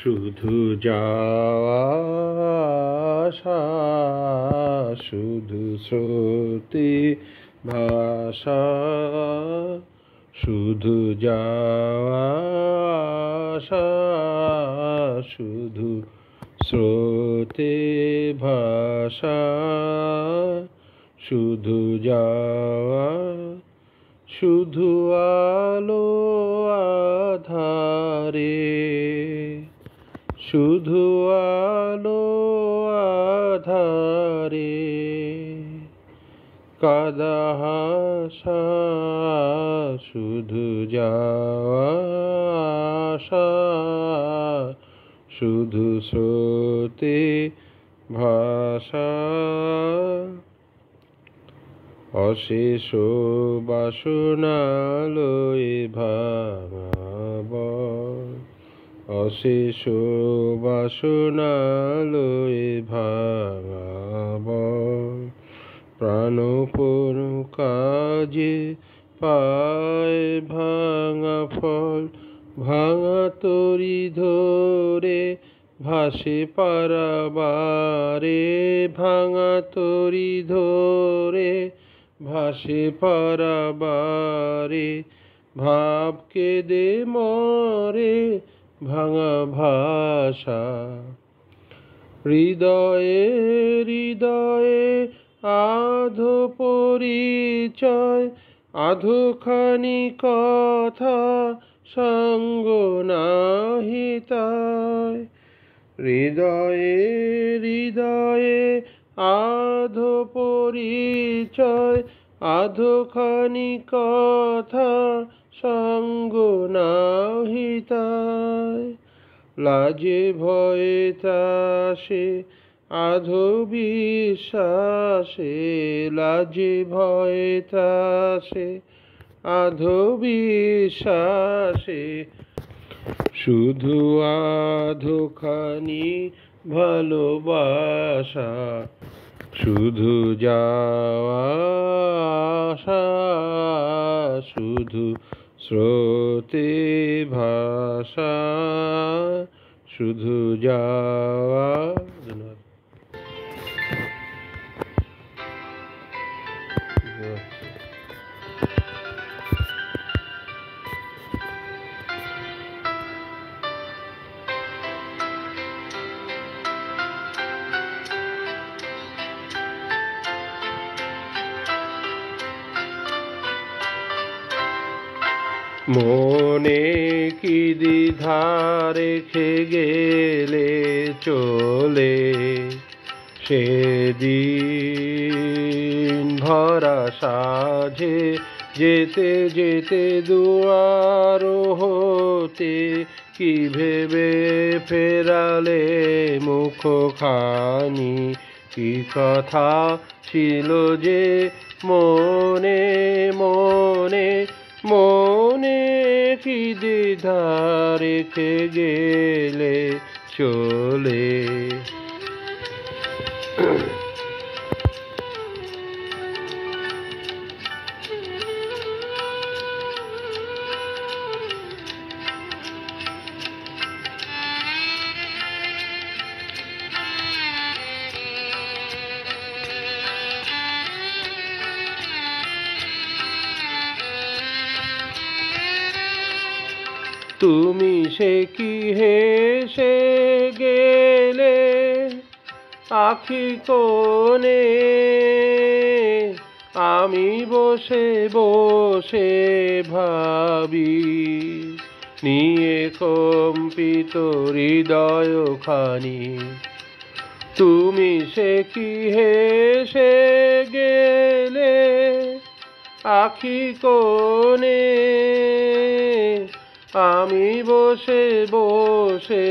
শুধু যাওয়া আসা, শুধু স্রোতে ভাষা, শুধু যাওয়া আসা, শুধু স্রোতে ভাষা, শুধু যাওয়া, শুধু আলো আধারে, শুধু আলো আধারে, কাদা হাসা, শুধু যাওয়া আসা, শুধু স্রোতে ভাষা, অশেষ বাসনা লয়ে ভাঙাব, অশেষ বাসনা লয়ে ভাঙাব, প্রাণপণ কাজে পায় ভাঙা ফল, ভাঙা তরি ধরে ভাসে পারাবারে, ভাঙা তরি ধরে ভাসে পারাবারে, ভাব কেঁদে মরে ভাঙা ভাষা, হৃদয়ে হৃদয়ে আধো পরিচয়, আধোখানি কথা সঙ্গ নাহি তাই, হৃদয়ে হৃদয়ে আধো পরিচয়, আধোখানি কথা সঙ্গ নাহি তাই, লাজে ভয়ে ত্রাসে আধো বিশ্বাসে, লাজে ভয়ে ত্রাসে আধো বিশ্বাসে, শুধু আধোখানি ভালোবাসা, শুধু যাওয়া আসা, শুধু স্রোতে ভাষা, শুধু যাওয়া। ধন্যবাদ। মনে কি দ্বিধা রেখে গেলে চলে, সেদিন ভরা সাঝে যেতে যেতে দুয়ার হতে, কি ভেবে ফেরালে মুখখানি, কি কথা ছিল যে মনে মনে, মনে কি দ্বিধা রেখে গেলে চলে। তুমি সে কি হেসে গেলে আখি কোণে, আমি বসে বসে ভাবি, নিয়ে কম্পিত হৃদয়খানি। তুমি সে কি হেসে গেলে আখি কোণে, আমি বসে বসে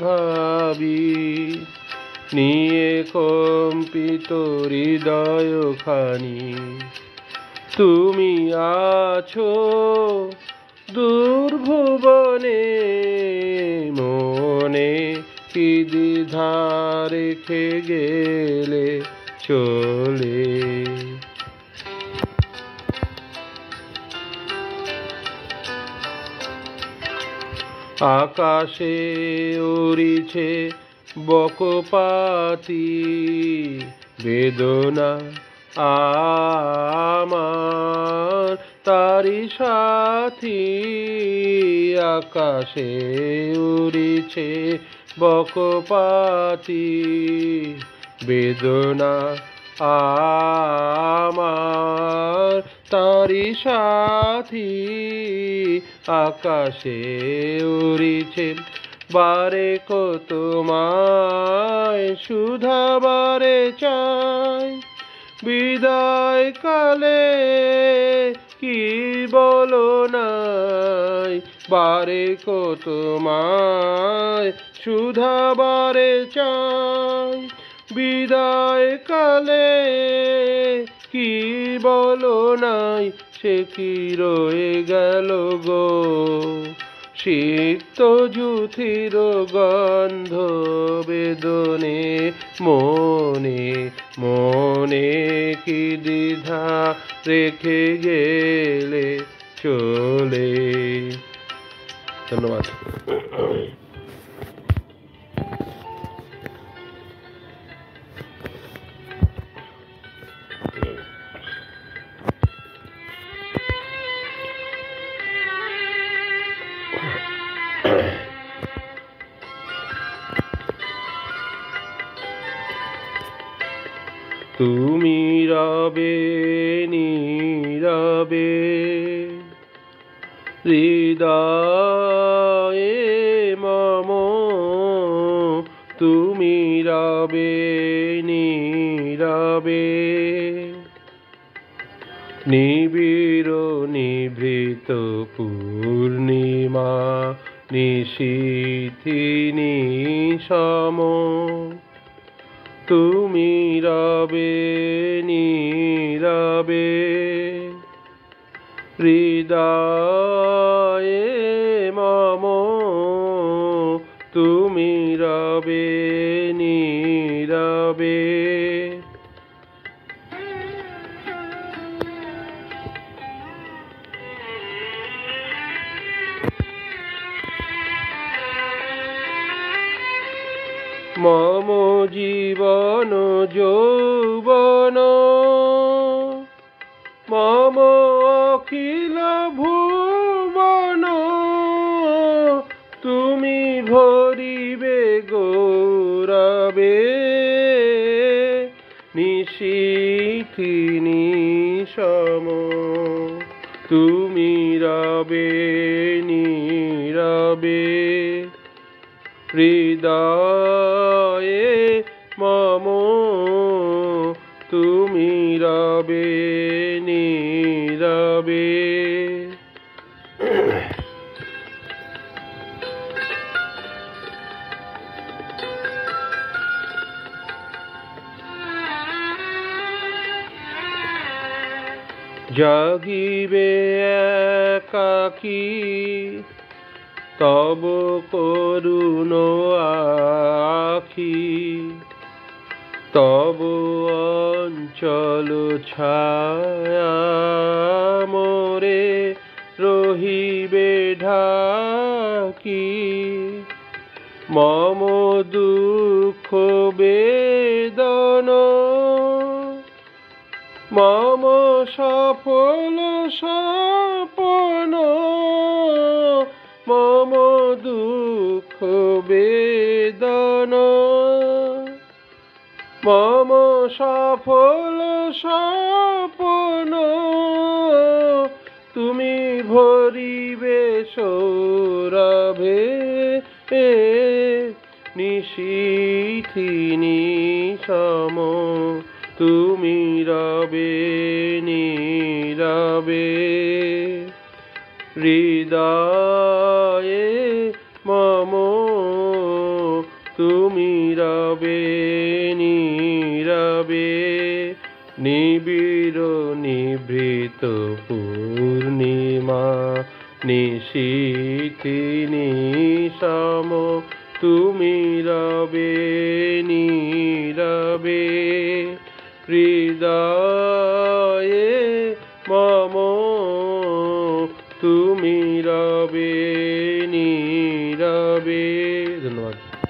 ভাবি, নিয়ে কম্পিত হৃদয়খানি। তুমি আছো দুর্ভুবনে, মনে কি দ্বিধা রেখে গেলে চলে। আকাশে উড়িছে বকপাতি বেদনা আমার তারি সাথী। আকাশে উড়িছে বকপাতি বেদনা আমার তারি সাথী। আকাশে উড়িছে বারে কত তোমায় শুধাবারে চাই বিদায় কালে কি বলো নাই। বারে কত তোমায় শুধাবারে চাই বিদায় কালে কি বলো নাই। সে কি রয়ে গেল গো সিক্ত জুথির গন্ধ বেদনে মনে মনে কি দ্বিধা রেখে গেলে চলে। ধন্যবাদ। তুমি রবে নীরবে হৃদয়ে মম, তুমি রবে নীরবে নিবিড় নিভৃত পূর্ণিমা নিশীথি নিশম, তুমি রবে নীরবে হৃদয়ে মম, তুমি রবে নীরবে। মম জীবন যৌবন মম অখিল ভুবন, তুমি ভরিবে গৌরবে নিশীথি নিশম, তুমি রবে নীরবে হৃদয়ে মম, তুমি রবে নীরবে। জাগিবে একাকী তব করুণ আখি, তব অঞ্চল ছায়া মোরে রহিবে ঢাকি। মম দুঃখ বেদন মম সফল স্বপন, মম দুঃখ বেদন মম সফল স্বপন, তুমি ভরিবে সৌরভে নিশীথি নিশম, তুমি রবে নীরবে হৃদয়ে মম, তুমি রবে নীরবে নিবিড় নিভৃত পূর্ণিমা নিশীথি নিশম, তুমি রবে নীরবে হৃদয়ে মম, তুমি রবে নীরবে। রবে। ধন্যবাদ।